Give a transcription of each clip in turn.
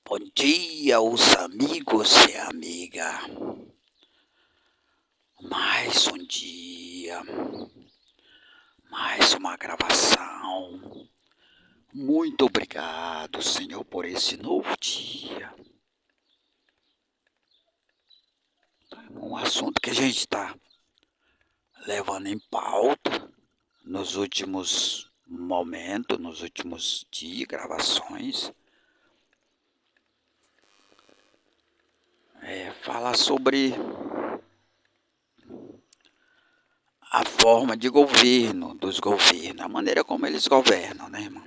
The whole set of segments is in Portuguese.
Bom dia, os amigos e amiga. Mais um dia, mais uma gravação. Muito obrigado, Senhor, por esse novo dia. Um assunto que a gente está levando em pauta nos últimos momentos, nos últimos dias, gravações. Fala sobre a forma de governo dos governos, a maneira como eles governam, né, irmão?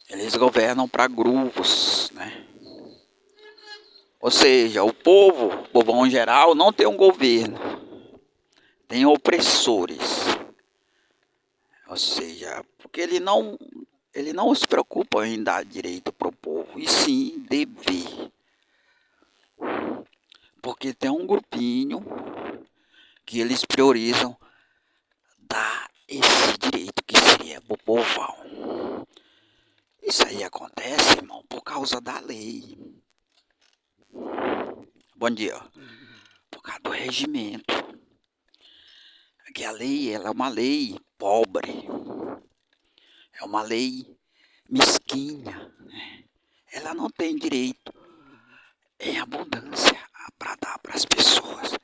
Eles governam para grupos, né? Ou seja, o povão em geral, não tem um governo, tem opressores. Ou seja, porque ele não se preocupa em dar direito para o povo, e sim dever. Porque tem um grupinho que eles priorizam dar esse direito que seria para o povão. Isso aí acontece, irmão, por causa da lei. Bom dia. Por causa do regimento. Que a lei, ela é uma lei pobre. É uma lei mesquinha. Né? Ela não tem direito em abundância para dar para as pessoas.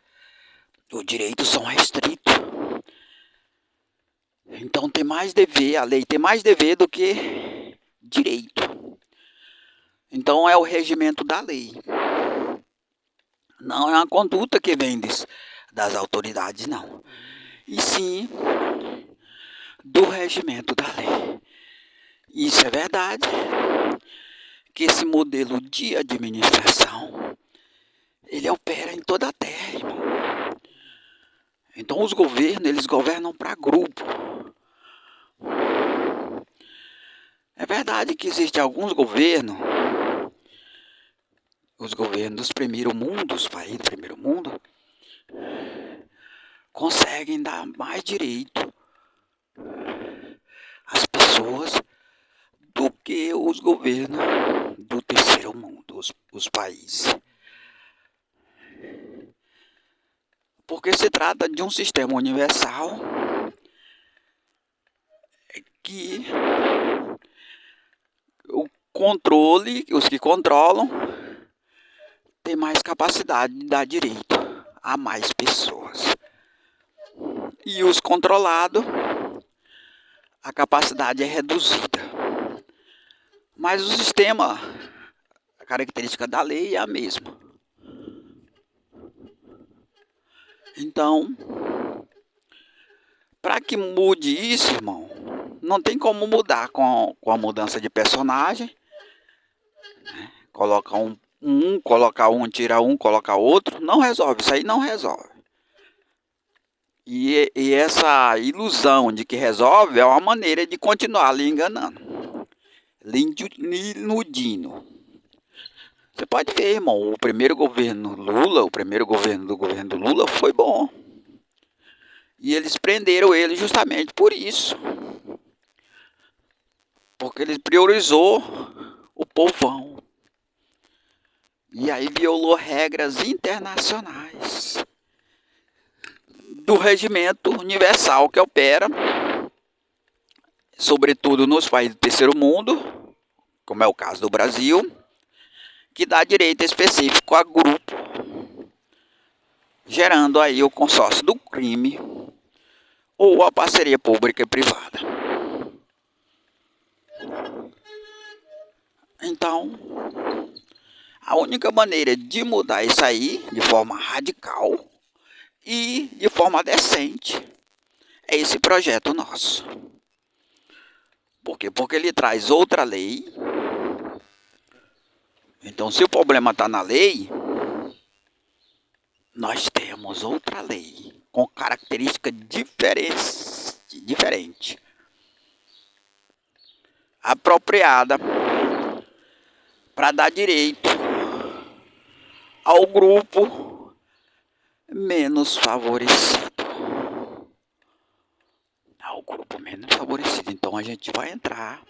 Os direitos são restritos. Então tem mais dever, a lei tem mais dever do que direito. Então é o regimento da lei. Não é uma conduta que vem das autoridades, não. E sim do regimento da lei. Isso é verdade, que esse modelo de administração, ele opera em toda a terra, irmão. Então os governos, eles governam para grupo. É verdade que existem alguns governos, os governos dos primeiro mundo, os países do primeiro mundo, conseguem dar mais direito às pessoas do que os governos do terceiro mundo, os países. Porque se trata de um sistema universal que o controle, os que controlam, tem mais capacidade de dar direito a mais pessoas. E os controlados, a capacidade é reduzida. Mas o sistema, a característica da lei é a mesma. Então, para que mude isso, irmão, não tem como mudar com a mudança de personagem. Coloca coloca um, tira um, coloca outro. Não resolve, isso aí não resolve. E essa ilusão de que resolve é uma maneira de continuar lhe enganando. Lhe iludindo. Você pode ver, irmão, o primeiro governo do governo Lula foi bom. E eles prenderam ele justamente por isso. Porque ele priorizou o povão. E aí violou regras internacionais do regimento universal que opera, sobretudo nos países do terceiro mundo, como é o caso do Brasil, que dá direito específico a grupo, gerando aí o consórcio do crime ou a parceria pública e privada. Então, a única maneira de mudar isso aí, de forma radical e de forma decente, é esse projeto nosso. Por quê? Porque ele traz outra lei. Então, se o problema está na lei, nós temos outra lei com característica diferente, apropriada para dar direito ao grupo menos favorecido. Ao grupo menos favorecido. Então a gente vai entrar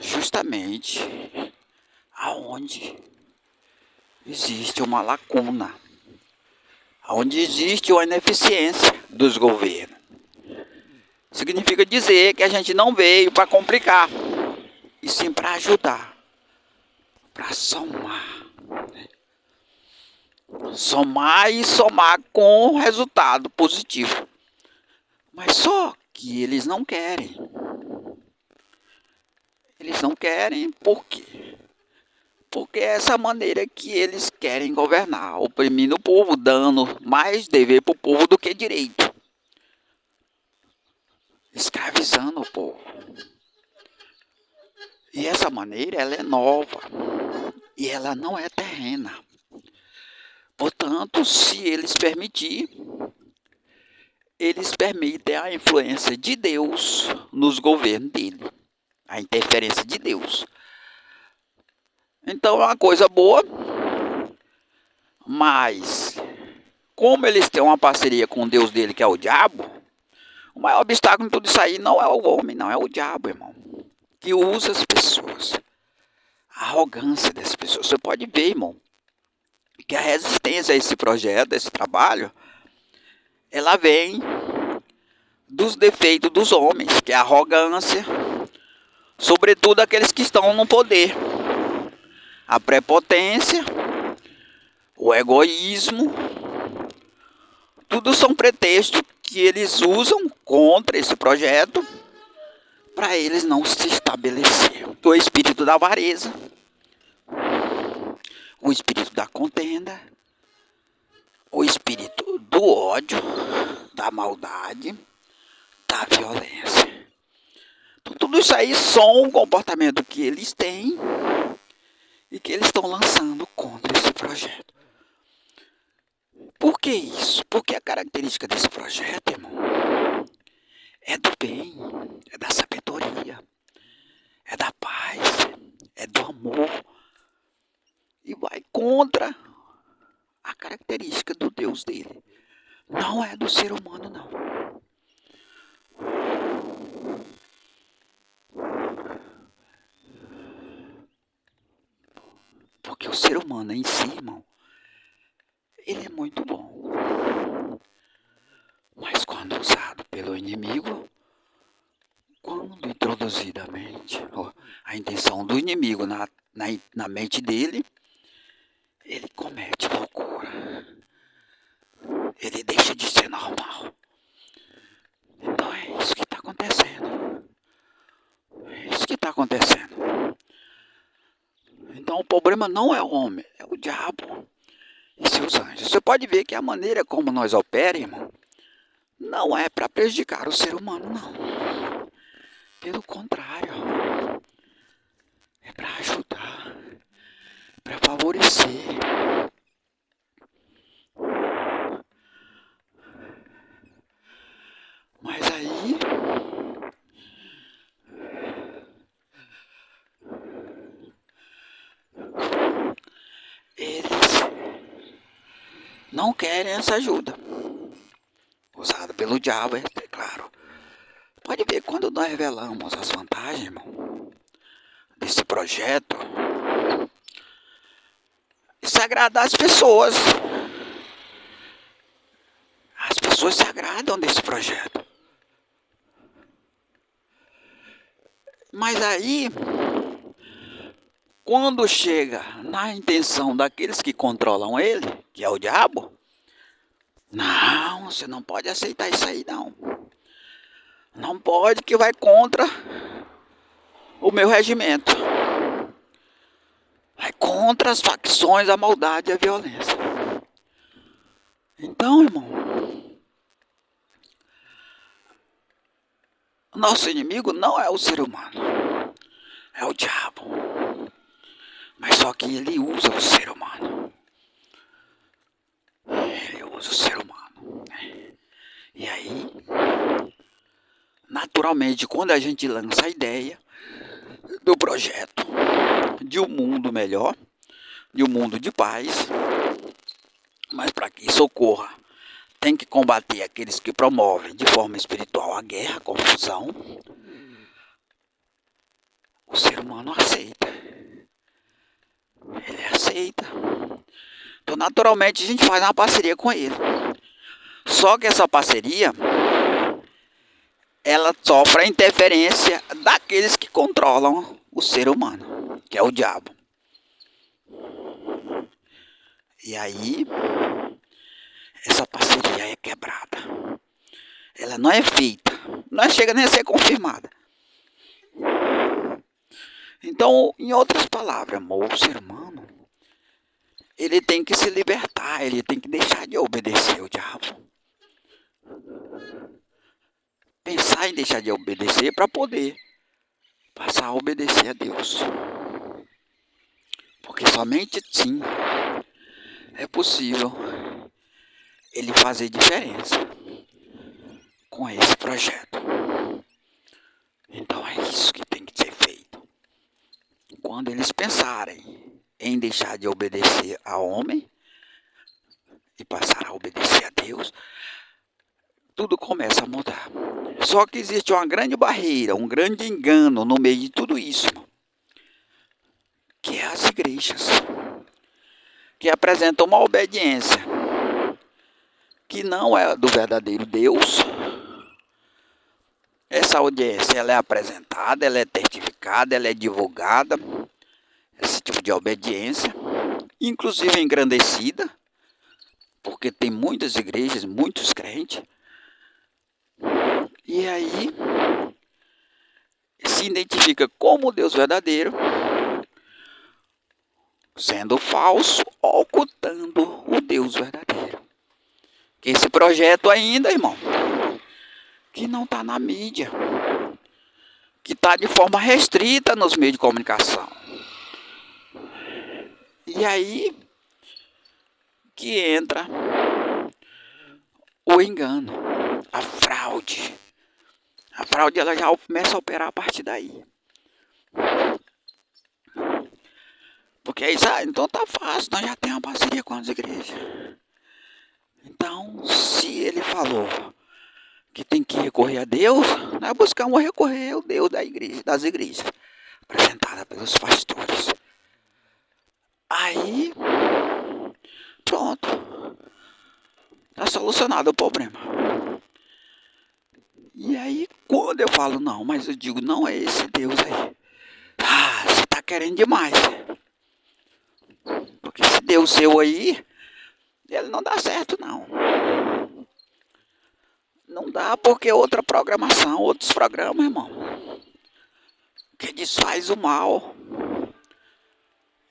justamente aonde existe uma lacuna, aonde existe uma ineficiência dos governos. Significa dizer que a gente não veio para complicar, e sim para ajudar, para somar. Somar e somar com resultado positivo. Mas só que eles não querem. Eles não querem por quê? Porque é essa maneira que eles querem governar, oprimindo o povo, dando mais dever para o povo do que direito. Escravizando o povo. E essa maneira, ela é nova. E ela não é terrena. Portanto, se eles permitirem, eles permitem a influência de Deus nos governos dele. A interferência de Deus. Então é uma coisa boa, mas como eles têm uma parceria com o Deus dele, que é o diabo, o maior obstáculo em tudo isso aí não é o homem, não é o diabo, irmão, que usa as pessoas. A arrogância dessas pessoas. Você pode ver, irmão, que a resistência a esse projeto, a esse trabalho, ela vem dos defeitos dos homens, que é a arrogância, sobretudo aqueles que estão no poder. A prepotência, o egoísmo, tudo são pretextos que eles usam contra esse projeto para eles não se estabelecer. O espírito da avareza, o espírito da contenda, o espírito do ódio, da maldade, da violência. Então, tudo isso aí são um comportamento que eles têm e que eles estão lançando contra esse projeto. Por que isso? Porque a característica desse projeto, irmão, é do bem, é da sabedoria, é da paz, é do amor. E vai contra a característica do Deus dele. Não é do ser humano, não. Porque o ser humano em si, irmão, ele é muito bom. Mas quando usado pelo inimigo, quando introduzidamente a intenção do inimigo na mente dele, ele comete loucura. Ele deixa de ser normal. Então é isso que está acontecendo. É isso que está acontecendo. Então o problema não é o homem, é o diabo e seus anjos. Você pode ver que a maneira como nós operamos, irmão, não é para prejudicar o ser humano, não. Pelo contrário, é para ajudar, para favorecer. Mas aí eles não querem essa ajuda. Usada pelo diabo, é claro. Pode ver, quando nós revelamos as vantagens, irmão, desse projeto, isso agrada as pessoas. As pessoas se agradam desse projeto. Mas aí, quando chega na intenção daqueles que controlam ele, que é o diabo, não, você não pode aceitar isso aí, não. Não pode, que vai contra o meu regimento. Vai contra as facções, a maldade e a violência. Então, irmão, nosso inimigo não é o ser humano, é o diabo. Mas só que ele usa o ser humano. Ele usa o ser humano. E aí, naturalmente, quando a gente lança a ideia do projeto de um mundo melhor, de um mundo de paz, mas para que isso ocorra, tem que combater aqueles que promovem de forma espiritual a guerra, a confusão. O ser ser humano aceita. Ele aceita. Então, naturalmente, a gente faz uma parceria com ele. Só que essa parceria, ela sofre a interferência daqueles que controlam o ser humano, que é o diabo. E aí, essa parceria é quebrada. Ela não é feita, não chega nem a ser confirmada. Então, em outras palavras, o ser humano, ele tem que se libertar, ele tem que deixar de obedecer ao diabo. Pensar em deixar de obedecer para poder passar a obedecer a Deus. Porque somente assim é possível ele fazer diferença com esse projeto. Então é isso que tem que ser feito. Quando eles pensarem em deixar de obedecer ao homem e passar a obedecer a Deus, tudo começa a mudar. Só que existe uma grande barreira, um grande engano no meio de tudo isso, que é as igrejas, que apresentam uma obediência que não é do verdadeiro Deus. Essa audiência, ela é apresentada, ela é testificada, ela é divulgada, esse tipo de obediência, inclusive engrandecida, porque tem muitas igrejas, muitos crentes, e aí se identifica como Deus verdadeiro, sendo falso, ocultando o Deus verdadeiro. Que esse projeto ainda, irmão, que não está na mídia, que está de forma restrita nos meios de comunicação. E aí que entra o engano, a fraude. A fraude, ela já começa a operar a partir daí. Porque aí, então tá fácil, nós já temos uma parceria com as igrejas. Então, se ele falou que tem que recorrer a Deus, nós buscamos recorrer ao Deus da igreja, das igrejas, apresentada pelos pastores. Aí, pronto, está solucionado o problema. E aí, quando eu falo não, mas eu digo, não é esse Deus aí. Ah, você está querendo demais. Porque esse Deus seu aí, ele não dá certo não. Não dá porque outra programação, outros programas, irmão, que desfaz o mal.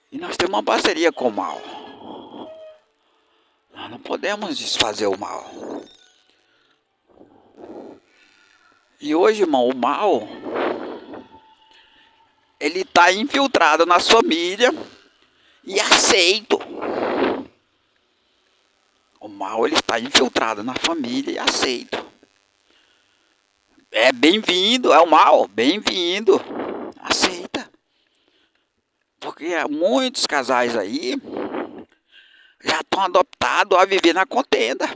E nós temos uma parceria com o mal. Nós não podemos desfazer o mal. E hoje, irmão, o mal, ele está infiltrado nas famílias e aceito. O mal, ele está infiltrado na família e aceito. É bem-vindo, é o mal, bem-vindo, aceita. Porque muitos casais aí já estão adaptados a viver na contenda.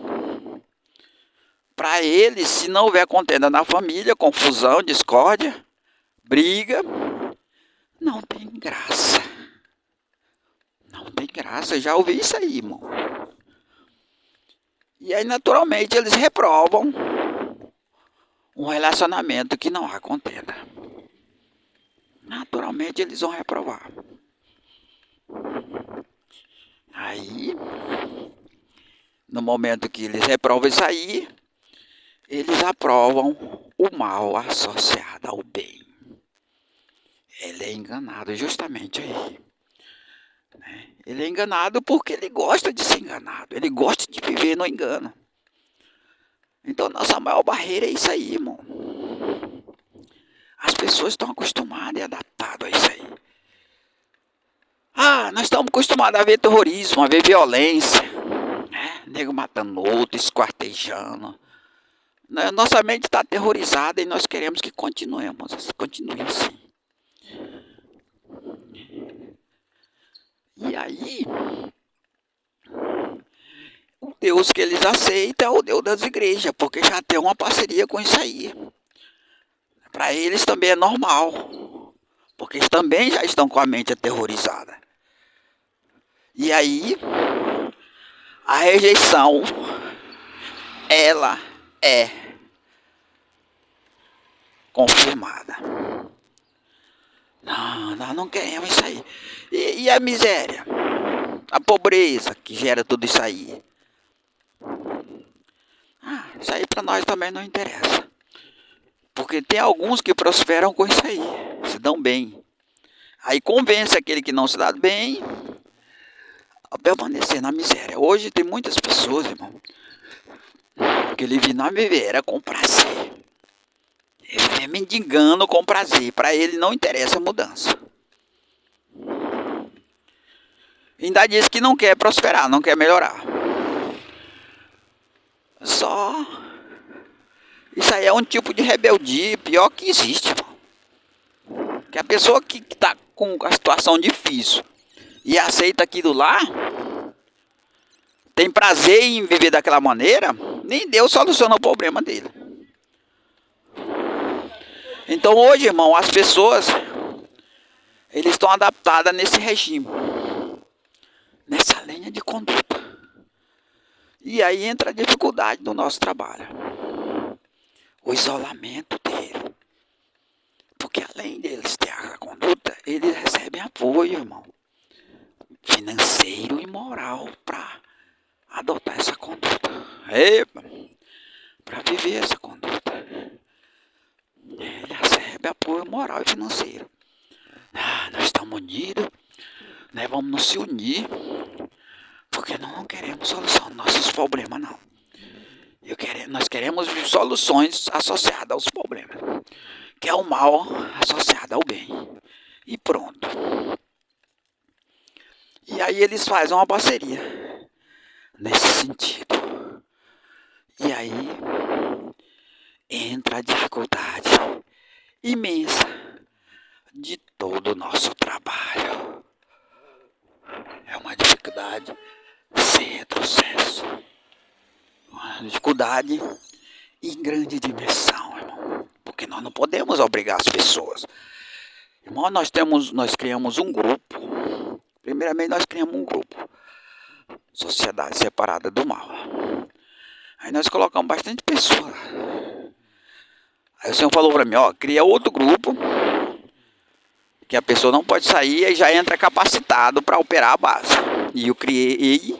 Para eles, se não houver contenda na família, confusão, discórdia, briga, não tem graça. Não tem graça, eu já ouvi isso aí, irmão. E aí, naturalmente, eles reprovam um relacionamento que não há contenda. Naturalmente, eles vão reprovar. Aí, no momento que eles reprovam isso aí, eles aprovam o mal associado ao bem. Ele é enganado justamente aí. Ele é enganado porque ele gosta de ser enganado. Ele gosta de viver no engano. Então, nossa maior barreira é isso aí, irmão. As pessoas estão acostumadas e adaptadas a isso aí. Ah, nós estamos acostumados a ver terrorismo, a ver violência. Né? Nego matando outro, esquartejando. Nossa mente está aterrorizada e nós queremos que continue assim. E aí, o Deus que eles aceitam é o Deus das igrejas, porque já tem uma parceria com isso aí. Para eles também é normal, porque eles também já estão com a mente aterrorizada. E aí, a rejeição, ela é confirmada. Não, nós não queremos isso aí. E a miséria? A pobreza que gera tudo isso aí? Isso aí para nós também não interessa. Porque tem alguns que prosperam com isso aí, se dão bem. Aí convence aquele que não se dá bem a permanecer na miséria. Hoje tem muitas pessoas, irmão, que ele vive na miséria com prazer. Ele vive mendigando com prazer. Para ele não interessa a mudança. Ainda diz que não quer prosperar, não quer melhorar. Só... Isso aí é um tipo de rebeldia pior que existe, irmão. Que a pessoa que está com a situação difícil e aceita aquilo lá, tem prazer em viver daquela maneira, nem Deus soluciona o problema dele. Então hoje, irmão, as pessoas, eles estão adaptadas nesse regime, nessa linha de conduta. E aí entra a dificuldade do nosso trabalho, o isolamento dele. Porque além deles ter a conduta, eles recebem apoio, irmão, financeiro e moral para adotar essa conduta. Para viver essa conduta. Ele recebe apoio moral e financeiro. Nós estamos unidos, nós vamos nos unir, porque nós não queremos solução dos nossos problemas, não. Nós queremos soluções associadas aos problemas, que é o mal associado ao bem. E pronto. E aí eles fazem uma parceria nesse sentido. E aí entra a dificuldade imensa de todo o nosso trabalho. É uma dificuldade sem retrocesso. Uma dificuldade em grande dimensão, irmão. Porque nós não podemos obrigar as pessoas. Irmão, nós criamos um grupo. Primeiramente nós criamos um grupo. Sociedade Separada do Mal. Aí nós colocamos bastante pessoas. Aí o Senhor falou para mim, cria outro grupo, que a pessoa não pode sair e já entra capacitado para operar a base. E eu criei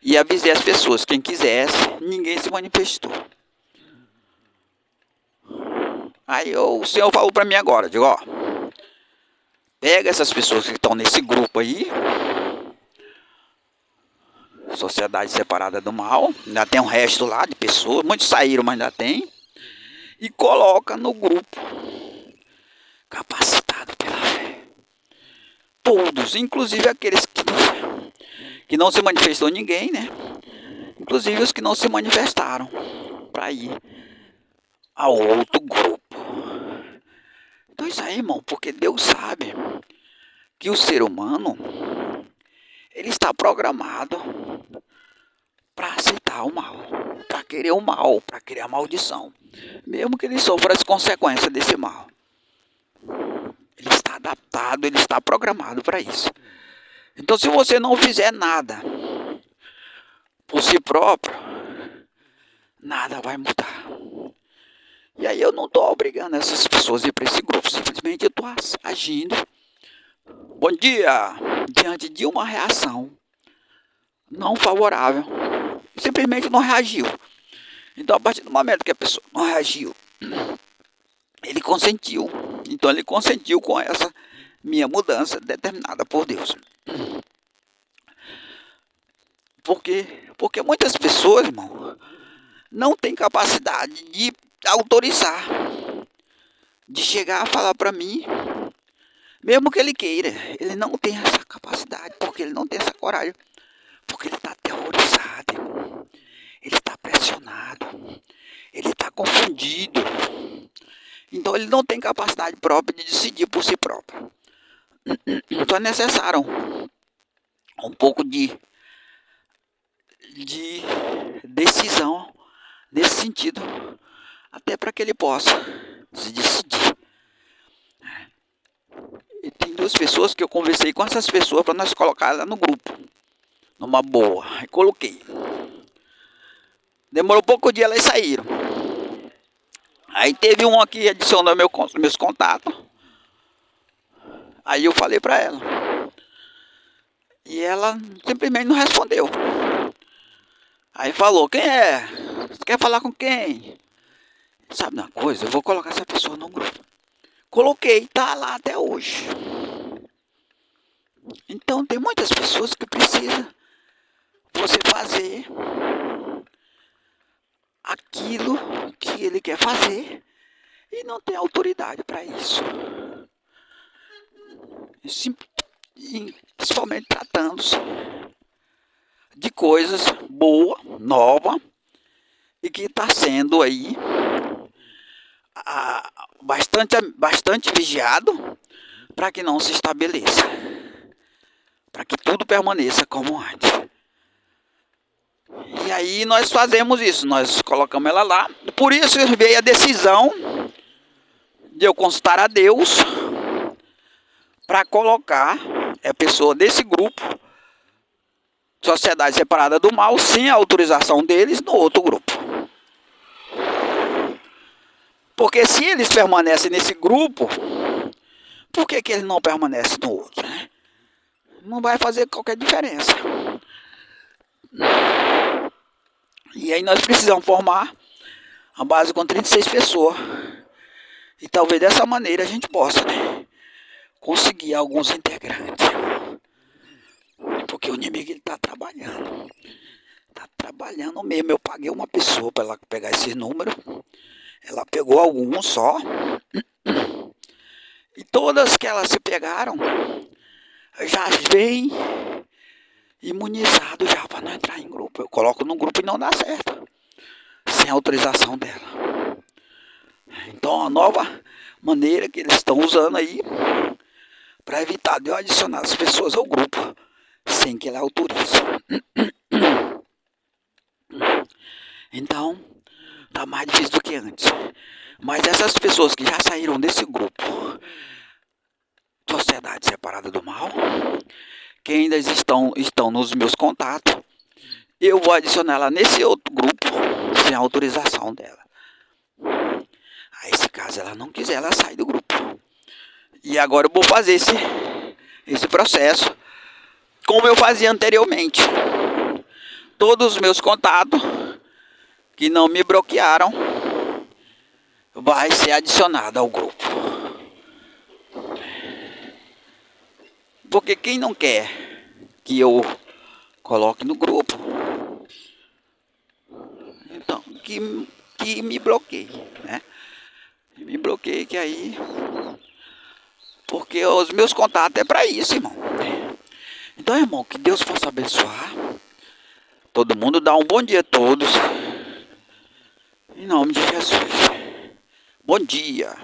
e avisei as pessoas, quem quisesse, ninguém se manifestou. Aí o Senhor falou para mim agora, digo, pega essas pessoas que estão nesse grupo aí, Sociedade Separada do Mal, ainda tem um resto lá de pessoas, muitos saíram, mas ainda tem, e coloca no grupo, capacitado pela fé. Todos, inclusive aqueles que não se manifestou ninguém, né? Inclusive os que não se manifestaram para ir a outro grupo. Então isso aí, irmão, porque Deus sabe que o ser humano, ele está programado para aceitar o mal, para querer o mal, para querer a maldição, mesmo que ele sofra as consequências desse mal. Ele está adaptado, ele está programado para isso. Então se você não fizer nada por si próprio, nada vai mudar. E aí eu não estou obrigando essas pessoas a ir para esse grupo, simplesmente eu estou agindo. Bom dia! Diante de uma reação não favorável, simplesmente não reagiu. Então a partir do momento que a pessoa não reagiu, ele consentiu. Então ele consentiu com essa minha mudança determinada por Deus. Porque muitas pessoas, irmão, não têm capacidade de autorizar, de chegar a falar para mim, mesmo que ele queira, ele não tem essa capacidade, porque ele não tem essa coragem, porque ele está aterrorizado, ele está pressionado, ele está confundido, então ele não tem capacidade própria de decidir por si próprio. Então é necessário um pouco de decisão nesse sentido, até para que ele possa se decidir. 2 pessoas que eu conversei com essas pessoas para nós colocar ela no grupo. Numa boa. Aí coloquei. Demorou pouco dia, elas saíram. Aí teve um aqui que adicionou meus contatos. Aí eu falei para ela. E ela simplesmente não respondeu. Aí falou, quem é? Você quer falar com quem? Sabe uma coisa? Eu vou colocar essa pessoa no grupo. Coloquei, tá lá até hoje. Então tem muitas pessoas que precisam você fazer aquilo que ele quer fazer e não tem autoridade para isso. Principalmente tratando-se de coisas boas, novas, e que está sendo aí bastante vigiado para que não se estabeleça, para que tudo permaneça como antes. E aí nós fazemos isso, nós colocamos ela lá. Por isso veio a decisão de eu consultar a Deus para colocar a pessoa desse grupo, Sociedade Separada do Mal, sem a autorização deles, no outro grupo. Porque se eles permanecem nesse grupo, por que eles não permanecem no outro? Né? Não vai fazer qualquer diferença. E aí nós precisamos formar a base com 36 pessoas. E talvez dessa maneira a gente possa, né, conseguir alguns integrantes. Porque o inimigo está trabalhando. Está trabalhando mesmo. Eu paguei uma pessoa para ela pegar esse número. Ela pegou alguns só. E todas que elas se pegaram já vem imunizado já para não entrar em grupo. Eu coloco no grupo e não dá certo. Sem autorização dela. Então a nova maneira que eles estão usando aí para evitar de eu adicionar as pessoas ao grupo sem que ela autorize. Então tá mais difícil do que antes. Mas essas pessoas que já saíram desse grupo, Sociedade Separada do Mal, que ainda estão nos meus contatos, eu vou adicionar ela nesse outro grupo sem a autorização dela. Aí se caso ela não quiser, ela sai do grupo. E agora eu vou fazer esse processo como eu fazia anteriormente. Todos os meus contatos que não me bloquearam vai ser adicionado ao grupo. Porque quem não quer que eu coloque no grupo, então que me bloqueie, né? Me bloqueie, que aí, porque os meus contatos é para isso, irmão. Então, irmão, que Deus possa abençoar todo mundo, dar um bom dia a todos, em nome de Jesus. Bom dia.